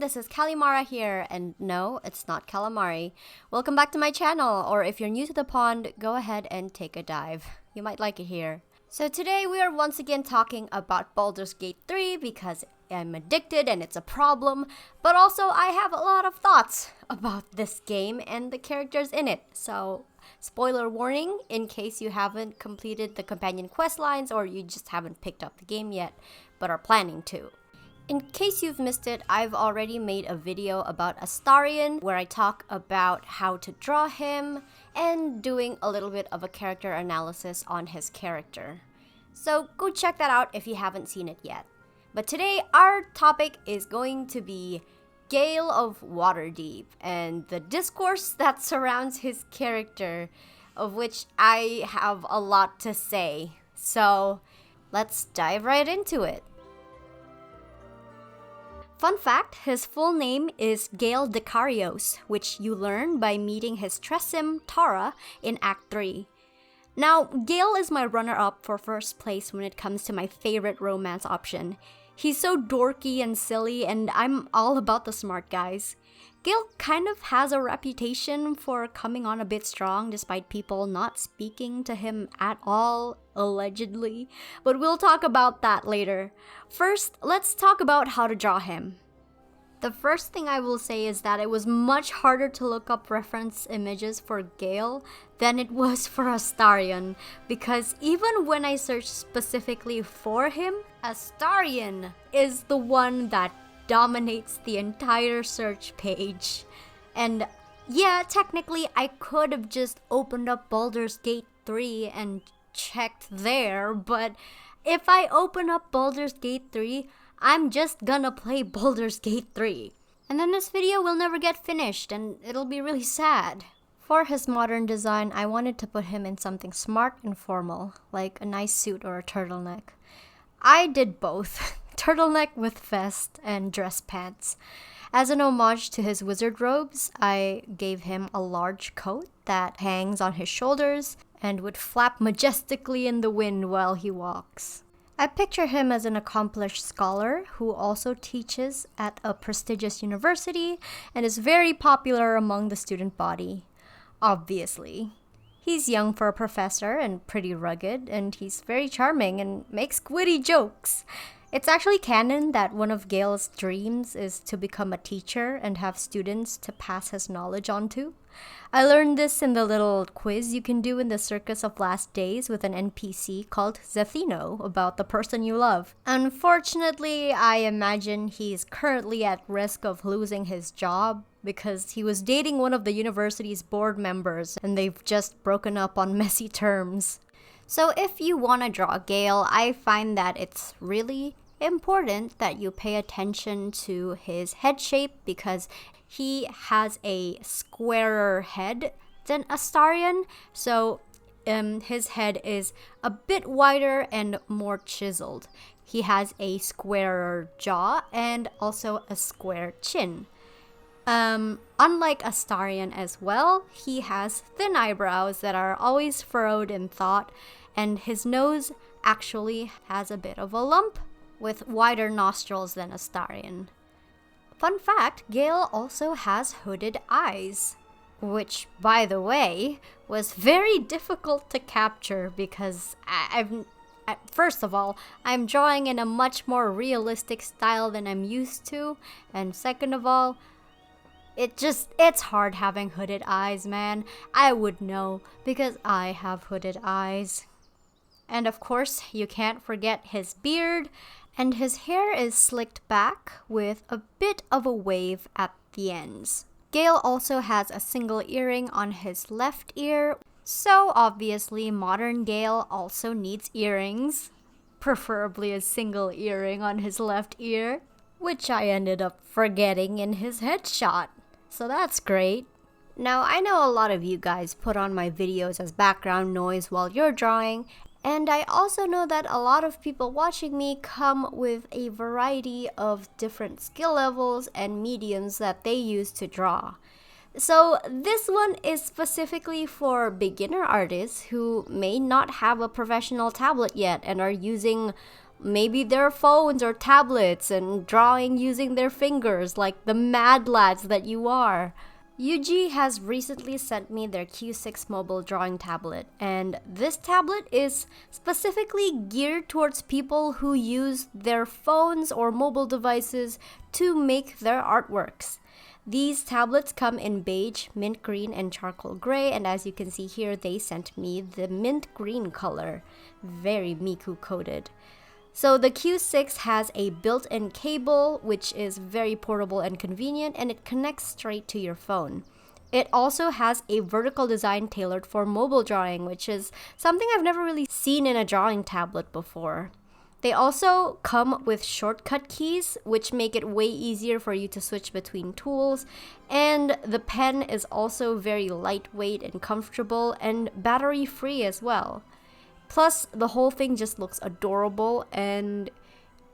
this is Callimara here, and no, it's not calamari. Welcome back to my channel, or if you're new to the pond, go ahead and take a dive. You might like it here. So today we are once again talking about Baldur's Gate 3 because I'm addicted and it's a problem, but also I have a lot of thoughts about this game and the characters in it. So, spoiler warning in case you haven't completed the companion quest lines or you just haven't picked up the game yet, but are planning to. In case you've missed it, I've already made a video about Astarion where I talk about how to draw him and doing a little bit of a character analysis on his character. So go check that out if you haven't seen it yet. But today our topic is going to be Gale of Waterdeep and the discourse that surrounds his character, of which I have a lot to say. So let's dive right into it. Fun fact, his full name is Gale Discussion, which you learn by meeting his Tresim, Tara, in Act 3. Now, Gale is my runner-up for first place when it comes to my favorite romance option. He's so dorky and silly, and I'm all about the smart guys. Gale kind of has a reputation for coming on a bit strong despite people not speaking to him at all, allegedly. But we'll talk about that later. First, let's talk about how to draw him. The first thing I will say is that it was much harder to look up reference images for Gale than it was for Astarion, because even when I searched specifically for him, Astarion is the one that dominates the entire search page. And yeah, technically I could have just opened up Baldur's Gate 3 and checked there, but if I open up Baldur's Gate 3, I'm just gonna play Baldur's Gate 3. And then this video will never get finished and it'll be really sad. For his modern design, I wanted to put him in something smart and formal, like a nice suit or a turtleneck. I did both. Turtleneck with vest and dress pants. As an homage to his wizard robes, I gave him a large coat that hangs on his shoulders and would flap majestically in the wind while he walks. I picture him as an accomplished scholar who also teaches at a prestigious university and is very popular among the student body. Obviously. He's young for a professor and pretty rugged, and he's very charming and makes witty jokes. It's actually canon that one of Gale's dreams is to become a teacher and have students to pass his knowledge on to. I learned this in the little quiz you can do in the Circus of Last Days with an NPC called Zethino about the person you love. Unfortunately, I imagine he's currently at risk of losing his job because he was dating one of the university's board members and they've just broken up on messy terms. So if you want to draw Gale, I find that it's really important that you pay attention to his head shape because he has a squarer head than Astarion, so his head is a bit wider and more chiseled. He has a squarer jaw and also a square chin. Unlike Astarion as well, he has thin eyebrows that are always furrowed in thought, and his nose actually has a bit of a lump with wider nostrils than Astarion. Fun fact, Gale also has hooded eyes, which, by the way, was very difficult to capture because first of all, I'm drawing in a much more realistic style than I'm used to, and second of all, it's hard having hooded eyes, man. I would know because I have hooded eyes. And of course, you can't forget his beard, and his hair is slicked back with a bit of a wave at the ends. Gale also has a single earring on his left ear, so obviously modern Gale also needs earrings, preferably a single earring on his left ear, which I ended up forgetting in his headshot. So that's great. Now, I know a lot of you guys put on my videos as background noise while you're drawing, and I also know that a lot of people watching me come with a variety of different skill levels and mediums that they use to draw. So this one is specifically for beginner artists who may not have a professional tablet yet and are using maybe their phones or tablets and drawing using their fingers like the mad lads that you are. Ugee has recently sent me their Q6 mobile drawing tablet, and this tablet is specifically geared towards people who use their phones or mobile devices to make their artworks. These tablets come in beige, mint green, and charcoal gray, and as you can see here, they sent me the mint green color. Very Miku coated. So the Q6 has a built-in cable, which is very portable and convenient, and it connects straight to your phone. It also has a vertical design tailored for mobile drawing, which is something I've never really seen in a drawing tablet before. They also come with shortcut keys, which make it way easier for you to switch between tools, and the pen is also very lightweight and comfortable and battery-free as well. Plus, the whole thing just looks adorable, and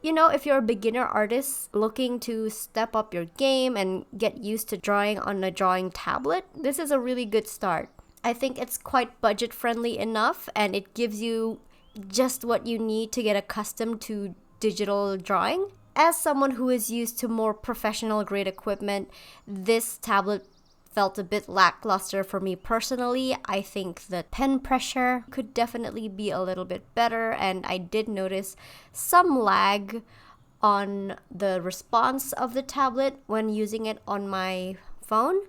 if you're a beginner artist looking to step up your game and get used to drawing on a drawing tablet, this is a really good start. I think it's quite budget friendly enough, and it gives you just what you need to get accustomed to digital drawing. As someone who is used to more professional grade equipment, this tablet felt a bit lackluster for me personally. I think the pen pressure could definitely be a little bit better, and I did notice some lag on the response of the tablet when using it on my phone.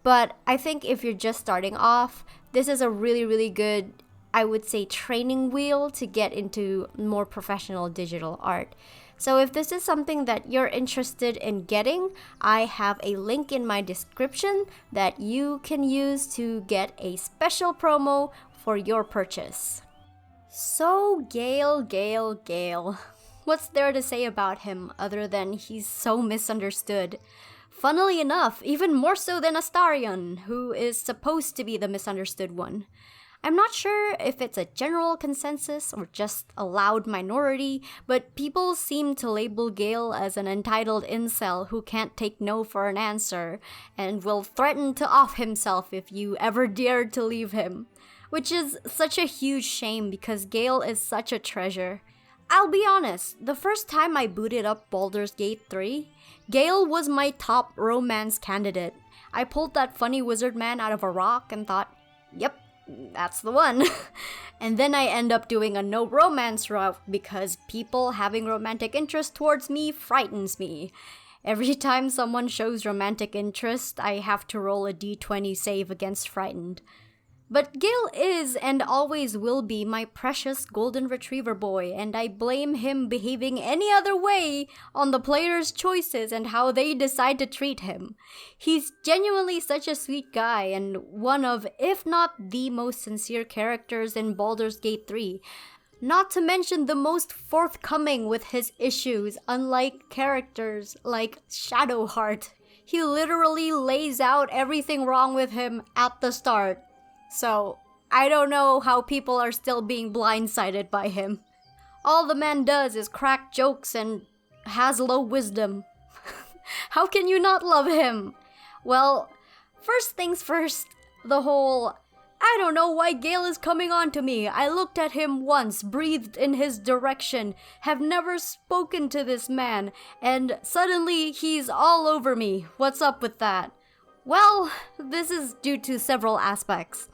But I think if you're just starting off, this is a really, really good, I would say, training wheel to get into more professional digital art. So if this is something that you're interested in getting, I have a link in my description that you can use to get a special promo for your purchase. So Gale. What's there to say about him other than he's so misunderstood? Funnily enough, even more so than Astarion, who is supposed to be the misunderstood one. I'm not sure if it's a general consensus or just a loud minority, but people seem to label Gale as an entitled incel who can't take no for an answer and will threaten to off himself if you ever dared to leave him. Which is such a huge shame because Gale is such a treasure. I'll be honest, the first time I booted up Baldur's Gate 3, Gale was my top romance candidate. I pulled that funny wizard man out of a rock and thought, yep, that's the one. And then I end up doing a no romance route because people having romantic interest towards me frightens me. Every time someone shows romantic interest, I have to roll a d20 save against frightened. But Gale is and always will be my precious golden retriever boy, and I blame him behaving any other way on the player's choices and how they decide to treat him. He's genuinely such a sweet guy and one of, if not the most sincere characters in Baldur's Gate 3. Not to mention the most forthcoming with his issues, unlike characters like Shadowheart. He literally lays out everything wrong with him at the start. So, I don't know how people are still being blindsided by him. All the man does is crack jokes and has low wisdom. How can you not love him? Well, first things first, the whole, I don't know why Gale is coming on to me. I looked at him once, breathed in his direction, have never spoken to this man, and suddenly he's all over me. What's up with that? Well, this is due to several aspects.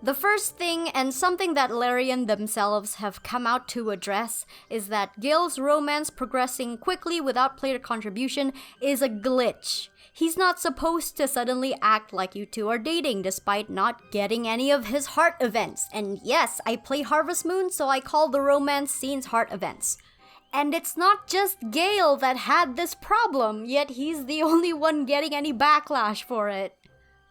The first thing, and something that Larian themselves have come out to address, is that Gale's romance progressing quickly without player contribution is a glitch. He's not supposed to suddenly act like you two are dating despite not getting any of his heart events. And yes, I play Harvest Moon, so I call the romance scenes heart events. And it's not just Gale that had this problem, yet he's the only one getting any backlash for it.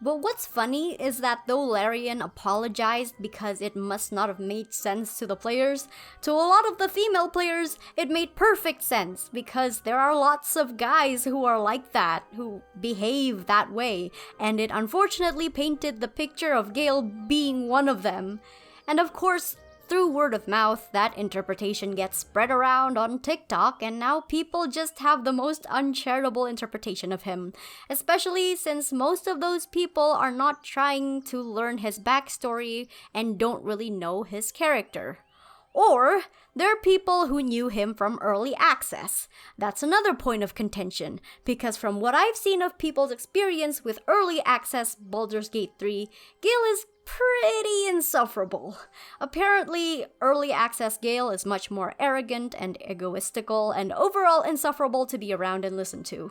But what's funny is that though Larian apologized because it must not have made sense to the players, to a lot of the female players, it made perfect sense because there are lots of guys who are like that, who behave that way, and it unfortunately painted the picture of Gale being one of them. And of course, through word of mouth, that interpretation gets spread around on TikTok, and now people just have the most uncharitable interpretation of him, especially since most of those people are not trying to learn his backstory and don't really know his character. Or there are people who knew him from early access. That's another point of contention, because from what I've seen of people's experience with early access Baldur's Gate 3, Gale is pretty insufferable. Apparently, early access Gale is much more arrogant and egoistical and overall insufferable to be around and listen to.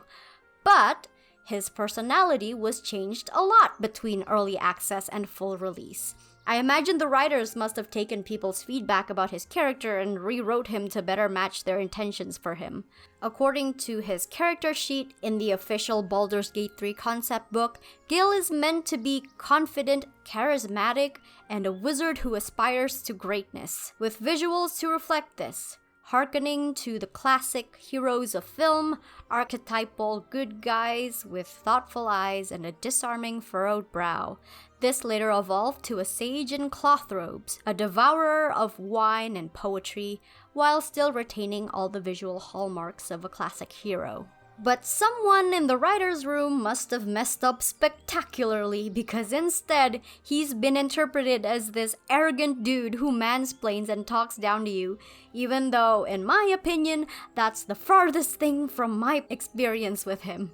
But his personality was changed a lot between early access and full release. I imagine the writers must have taken people's feedback about his character and rewrote him to better match their intentions for him. According to his character sheet in the official Baldur's Gate 3 concept book, Gale is meant to be confident, charismatic, and a wizard who aspires to greatness, with visuals to reflect this. Harkening to the classic heroes of film, archetypal good guys with thoughtful eyes and a disarming furrowed brow. This later evolved to a sage in cloth robes, a devourer of wine and poetry, while still retaining all the visual hallmarks of a classic hero. But someone in the writer's room must have messed up spectacularly, because instead, he's been interpreted as this arrogant dude who mansplains and talks down to you, even though, in my opinion, that's the farthest thing from my experience with him.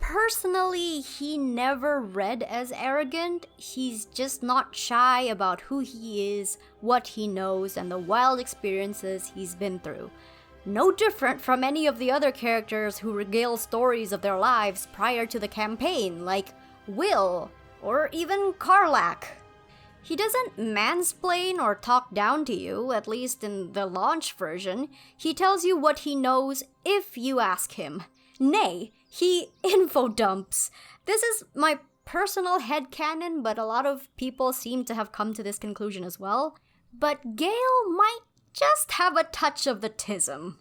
Personally, he never read as arrogant. He's just not shy about who he is, what he knows, and the wild experiences he's been through. No different from any of the other characters who regale stories of their lives prior to the campaign, like Will, or even Karlach. He doesn't mansplain or talk down to you, at least in the launch version. He tells you what he knows if you ask him. Nay, he info-dumps. This is my personal headcanon, but a lot of people seem to have come to this conclusion as well. But Gale might just have a touch of the tism.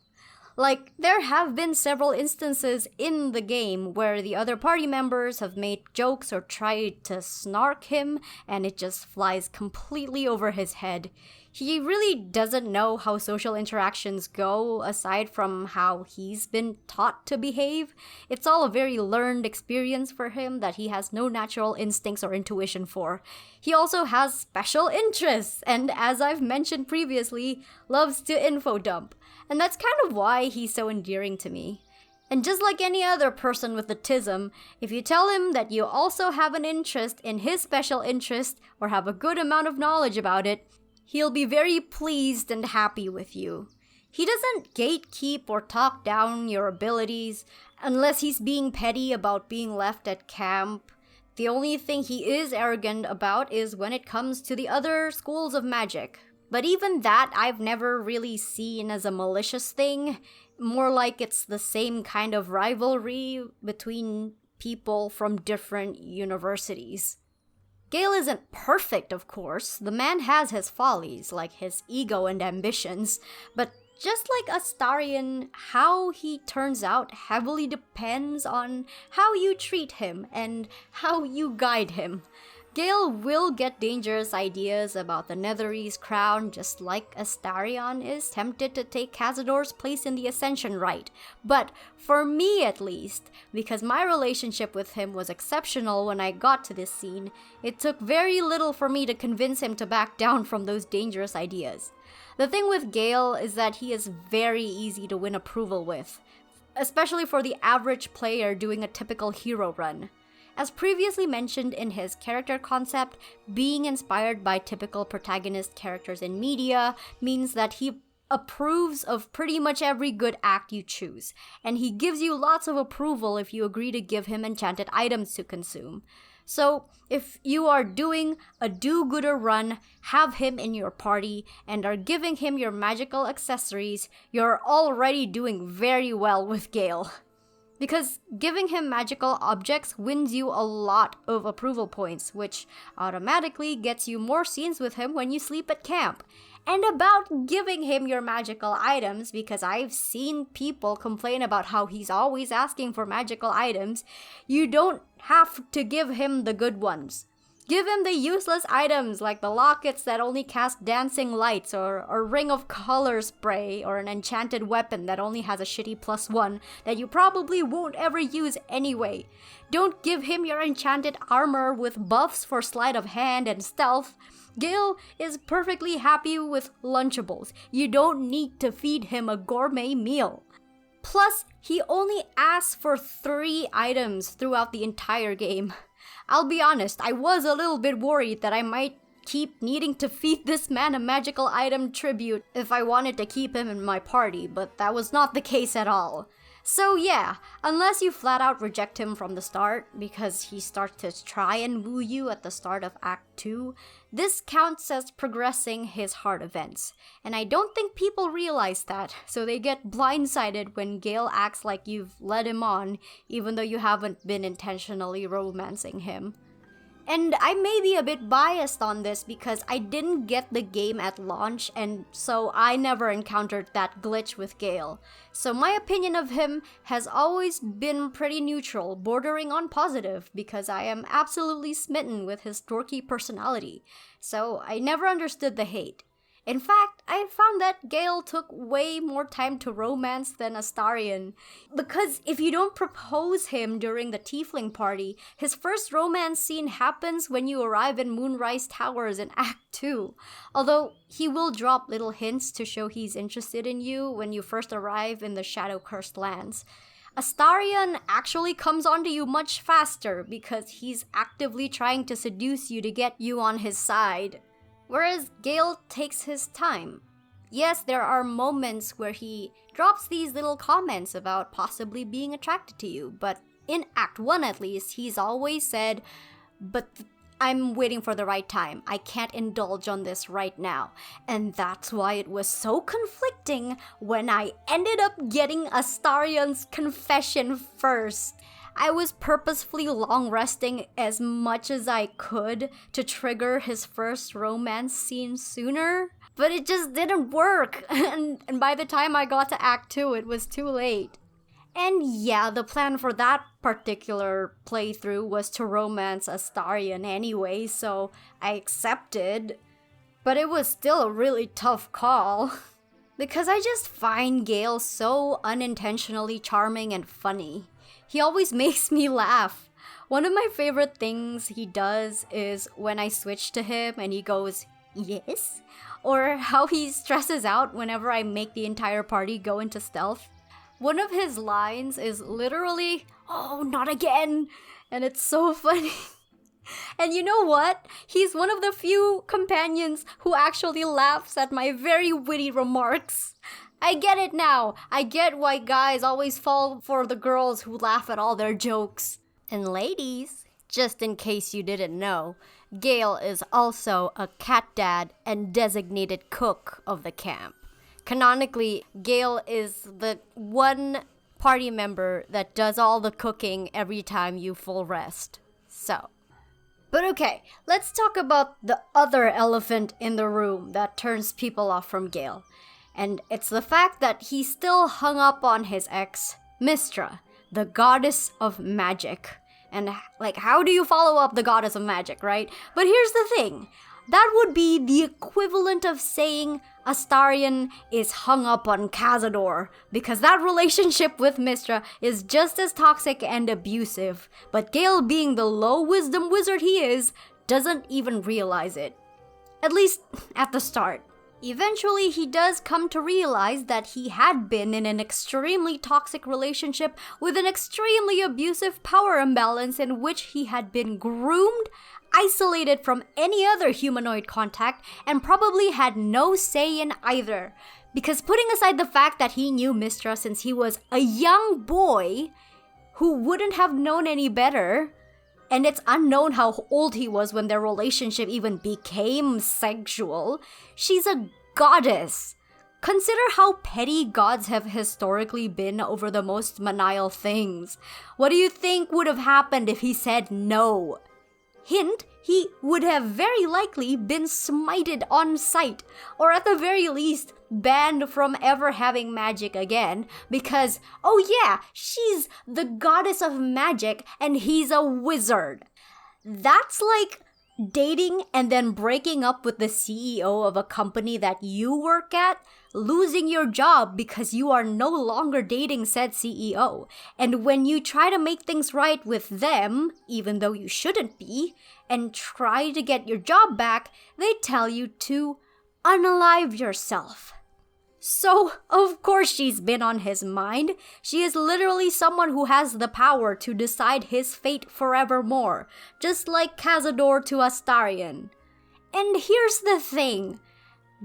Like, there have been several instances in the game where the other party members have made jokes or tried to snark him, and it just flies completely over his head. He really doesn't know how social interactions go, aside from how he's been taught to behave. It's all a very learned experience for him that he has no natural instincts or intuition for. He also has special interests, and as I've mentioned previously, loves to info dump. And that's kind of why he's so endearing to me. And just like any other person with autism, if you tell him that you also have an interest in his special interest or have a good amount of knowledge about it, he'll be very pleased and happy with you. He doesn't gatekeep or talk down your abilities unless he's being petty about being left at camp. The only thing he is arrogant about is when it comes to the other schools of magic. But even that I've never really seen as a malicious thing. More like it's the same kind of rivalry between people from different universities. Gale isn't perfect, of course. The man has his follies, like his ego and ambitions. But just like Astarion, how he turns out heavily depends on how you treat him and how you guide him. Gale will get dangerous ideas about the Netherese crown, just like Astarion is tempted to take Cazador's place in the Ascension Rite. But, for me at least, because my relationship with him was exceptional when I got to this scene, it took very little for me to convince him to back down from those dangerous ideas. The thing with Gale is that he is very easy to win approval with, especially for the average player doing a typical hero run. As previously mentioned in his character concept, being inspired by typical protagonist characters in media means that he approves of pretty much every good act you choose, and he gives you lots of approval if you agree to give him enchanted items to consume. So, if you are doing a do-gooder run, have him in your party, and are giving him your magical accessories, you're already doing very well with Gale. Because giving him magical objects wins you a lot of approval points, which automatically gets you more scenes with him when you sleep at camp. And about giving him your magical items, because I've seen people complain about how he's always asking for magical items, you don't have to give him the good ones. Give him the useless items like the lockets that only cast dancing lights, or a ring of color spray, or an enchanted weapon that only has a shitty +1 that you probably won't ever use anyway. Don't give him your enchanted armor with buffs for sleight of hand and stealth. Gale is perfectly happy with Lunchables. You don't need to feed him a gourmet meal. Plus, he only asks for 3 items throughout the entire game. I'll be honest, I was a little bit worried that I might keep needing to feed this man a magical item tribute if I wanted to keep him in my party, but that was not the case at all. So yeah, unless you flat out reject him from the start because he starts to try and woo you at the start of Act 2, this counts as progressing his heart events. And I don't think people realize that, so they get blindsided when Gale acts like you've led him on, even though you haven't been intentionally romancing him. And I may be a bit biased on this because I didn't get the game at launch, and so I never encountered that glitch with Gale. So my opinion of him has always been pretty neutral, bordering on positive, because I am absolutely smitten with his dorky personality. So I never understood the hate. In fact, I found that Gale took way more time to romance than Astarion. Because if you don't propose him during the Tiefling party, his first romance scene happens when you arrive in Moonrise Towers in Act 2. Although, he will drop little hints to show he's interested in you when you first arrive in the Shadow-Cursed lands. Astarion actually comes onto you much faster because he's actively trying to seduce you to get you on his side. Whereas Gale takes his time. Yes, there are moments where he drops these little comments about possibly being attracted to you, but in Act 1 at least, he's always said, I'm waiting for the right time. I can't indulge on this right now. And that's why it was so conflicting when I ended up getting Astarion's confession first. I was purposefully long resting as much as I could to trigger his first romance scene sooner, but it just didn't work, and by the time I got to Act 2, it was too late. And yeah, the plan for that particular playthrough was to romance Astarion anyway, so I accepted, but it was still a really tough call. Because I just find Gale so unintentionally charming and funny. He always makes me laugh. One of my favorite things he does is when I switch to him and he goes, yes? Or how he stresses out whenever I make the entire party go into stealth. One of his lines is literally, oh, not again! And it's so funny. And you know what? He's one of the few companions who actually laughs at my very witty remarks. I get it now. I get why guys always fall for the girls who laugh at all their jokes. And ladies, just in case you didn't know, Gale is also a cat dad and designated cook of the camp. Canonically, Gale is the one party member that does all the cooking every time you full rest. But okay, let's talk about the other elephant in the room that turns people off from Gale. And it's the fact that he's still hung up on his ex, Mystra, the goddess of magic. And how do you follow up the goddess of magic, right? But here's the thing. That would be the equivalent of saying Astarion is hung up on Cazador, because that relationship with Mystra is just as toxic and abusive. But Gale, being the low wisdom wizard he is, doesn't even realize it. At least at the start. Eventually, he does come to realize that he had been in an extremely toxic relationship with an extremely abusive power imbalance in which he had been groomed, isolated from any other humanoid contact, and probably had no say in either. Because putting aside the fact that he knew Mystra since he was a young boy who wouldn't have known any better, and it's unknown how old he was when their relationship even became sexual, she's a goddess. Consider how petty gods have historically been over the most menial things. What do you think would have happened if he said no? Hint, he would have very likely been smited on sight, or at the very least, banned from ever having magic again, because, oh yeah, she's the goddess of magic and he's a wizard. That's like Dating and then breaking up with the CEO of a company that you work at, losing your job because you are no longer dating said CEO, and when you try to make things right with them, even though you shouldn't be, and try to get your job back, they tell you to unalive yourself. So, of course she's been on his mind. She is literally someone who has the power to decide his fate forevermore, just like Cazador to Astarion. And here's the thing.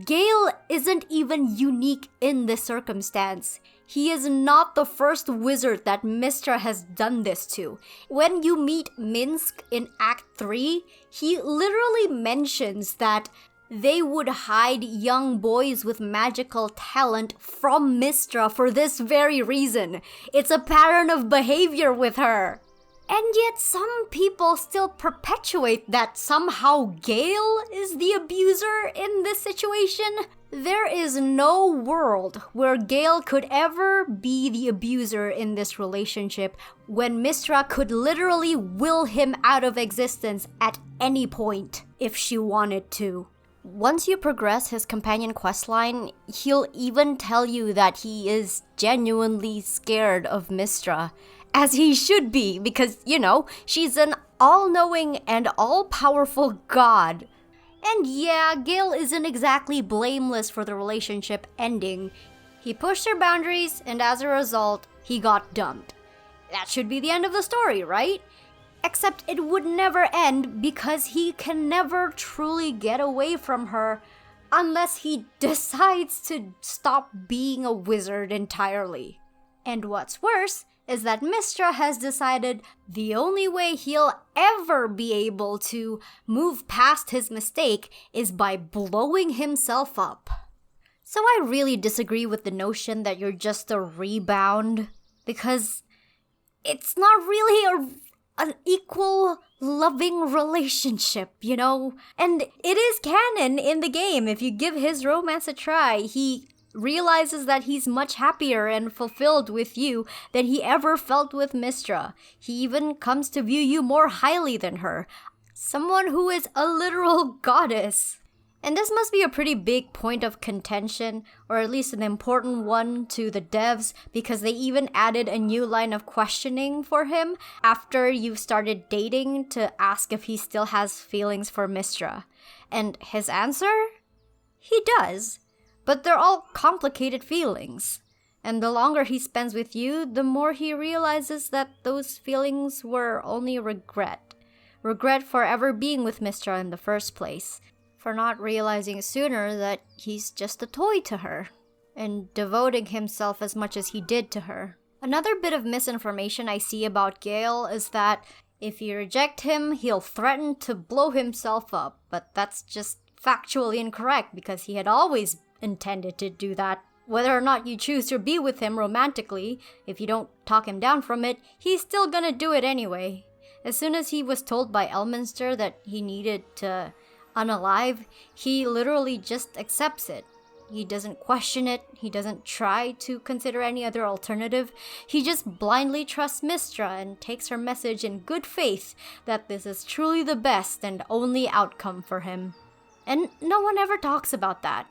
Gale isn't even unique in this circumstance. He is not the first wizard that Mystra has done this to. When you meet Minsk in Act 3, he literally mentions that they would hide young boys with magical talent from Mystra for this very reason. It's a pattern of behavior with her. And yet some people still perpetuate that somehow Gale is the abuser in this situation. There is no world where Gale could ever be the abuser in this relationship when Mystra could literally will him out of existence at any point if she wanted to. Once you progress his companion questline, he'll even tell you that he is genuinely scared of Mystra. As he should be, because, she's an all-knowing and all-powerful god. And yeah, Gale isn't exactly blameless for the relationship ending. He pushed her boundaries, and as a result, he got dumped. That should be the end of the story, right? Except it would never end because he can never truly get away from her unless he decides to stop being a wizard entirely. And what's worse is that Mystra has decided the only way he'll ever be able to move past his mistake is by blowing himself up. So I really disagree with the notion that you're just a rebound, because it's not really an equal, loving relationship, And it is canon in the game. If you give his romance a try, he realizes that he's much happier and fulfilled with you than he ever felt with Mystra. He even comes to view you more highly than her, someone who is a literal goddess. And this must be a pretty big point of contention, or at least an important one to the devs, because they even added a new line of questioning for him after you've started dating to ask if he still has feelings for Mystra. And his answer? He does. But they're all complicated feelings. And the longer he spends with you, the more he realizes that those feelings were only regret. Regret for ever being with Mystra in the first place. For not realizing sooner that he's just a toy to her. And devoting himself as much as he did to her. Another bit of misinformation I see about Gale is that if you reject him, he'll threaten to blow himself up. But that's just factually incorrect because he had always intended to do that. Whether or not you choose to be with him romantically, if you don't talk him down from it, he's still gonna do it anyway. As soon as he was told by Elminster that he needed to unalive, he literally just accepts it. He doesn't question it, he doesn't try to consider any other alternative. He just blindly trusts Mystra and takes her message in good faith that this is truly the best and only outcome for him. And no one ever talks about that.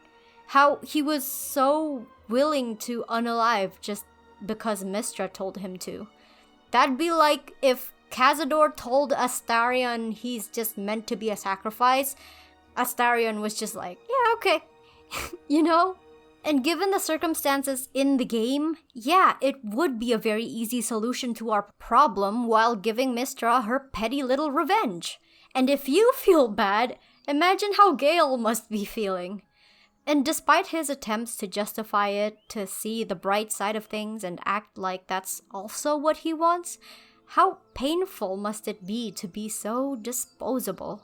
How he was so willing to unalive just because Mystra told him to. That'd be like if Cazador told Astarion he's just meant to be a sacrifice. Astarion was just like, yeah, okay. And given the circumstances in the game, yeah, it would be a very easy solution to our problem while giving Mystra her petty little revenge. And if you feel bad, imagine how Gale must be feeling. And despite his attempts to justify it, to see the bright side of things and act like that's also what he wants, how painful must it be to be so disposable?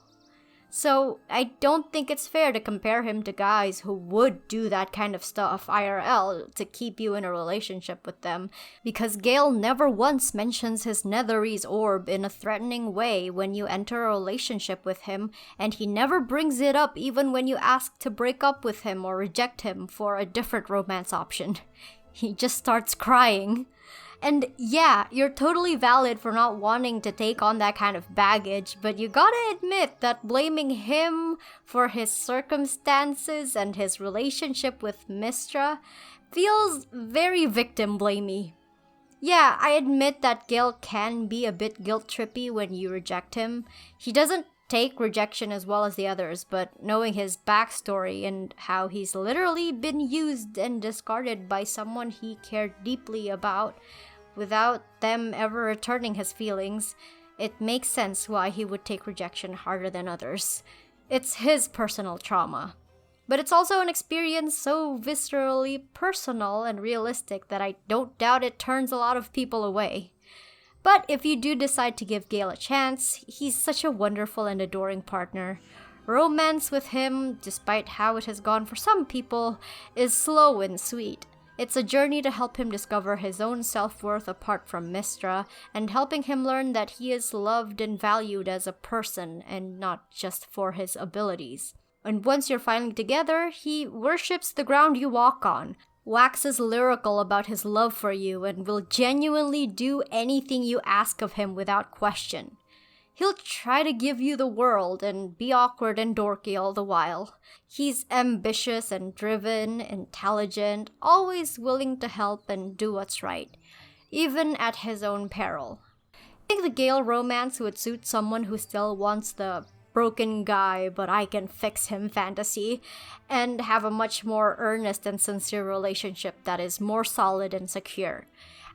So I don't think it's fair to compare him to guys who would do that kind of stuff IRL to keep you in a relationship with them, because Gale never once mentions his Netherese orb in a threatening way when you enter a relationship with him, and he never brings it up even when you ask to break up with him or reject him for a different romance option. he just starts crying. And yeah, you're totally valid for not wanting to take on that kind of baggage, but you gotta admit that blaming him for his circumstances and his relationship with Mistra feels very victim-blamey. Yeah, I admit that Gale can be a bit guilt-trippy when you reject him. He doesn't take rejection as well as the others, but knowing his backstory and how he's literally been used and discarded by someone he cared deeply about without them ever returning his feelings, it makes sense why he would take rejection harder than others. It's his personal trauma. But it's also an experience so viscerally personal and realistic that I don't doubt it turns a lot of people away. But if you do decide to give Gale a chance, he's such a wonderful and adoring partner. Romance with him, despite how it has gone for some people, is slow and sweet. It's a journey to help him discover his own self-worth apart from Mistra, and helping him learn that he is loved and valued as a person and not just for his abilities. And once you're finally together, he worships the ground you walk on, waxes lyrical about his love for you, and will genuinely do anything you ask of him without question. He'll try to give you the world and be awkward and dorky all the while. He's ambitious and driven, intelligent, always willing to help and do what's right, even at his own peril. I think the Gale romance would suit someone who still wants the broken guy but I can fix him fantasy, and have a much more earnest and sincere relationship that is more solid and secure.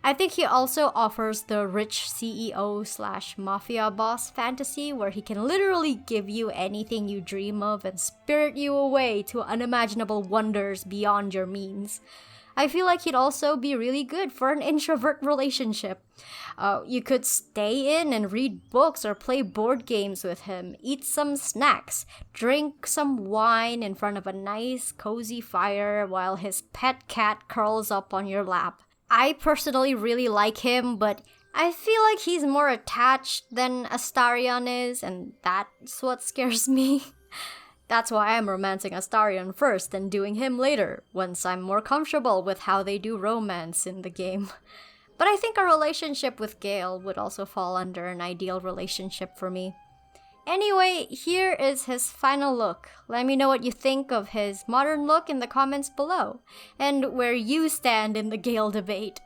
I think he also offers the rich CEO/mafia boss fantasy where he can literally give you anything you dream of and spirit you away to unimaginable wonders beyond your means. I feel like he'd also be really good for an introvert relationship. You could stay in and read books or play board games with him, eat some snacks, drink some wine in front of a nice, cozy fire while his pet cat curls up on your lap. I personally really like him, but I feel like he's more attached than Astarion is, and that's what scares me. That's why I'm romancing Astarion first and doing him later, once I'm more comfortable with how they do romance in the game. But I think a relationship with Gale would also fall under an ideal relationship for me. Anyway, here is his final look. Let me know what you think of his modern look in the comments below, and where you stand in the Gale debate.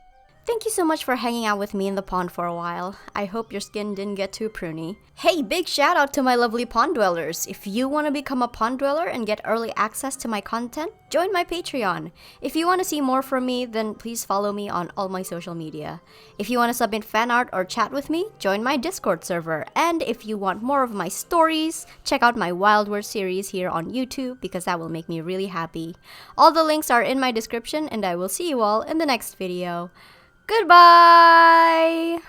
Thank you so much for hanging out with me in the pond for a while. I hope your skin didn't get too pruny. Hey, big shout out to my lovely pond dwellers. If you want to become a pond dweller and get early access to my content, join my Patreon. If you want to see more from me, then please follow me on all my social media. If you want to submit fan art or chat with me, join my Discord server. And if you want more of my stories, check out my Wild Word series here on YouTube because that will make me really happy. All the links are in my description, and I will see you all in the next video. Goodbye!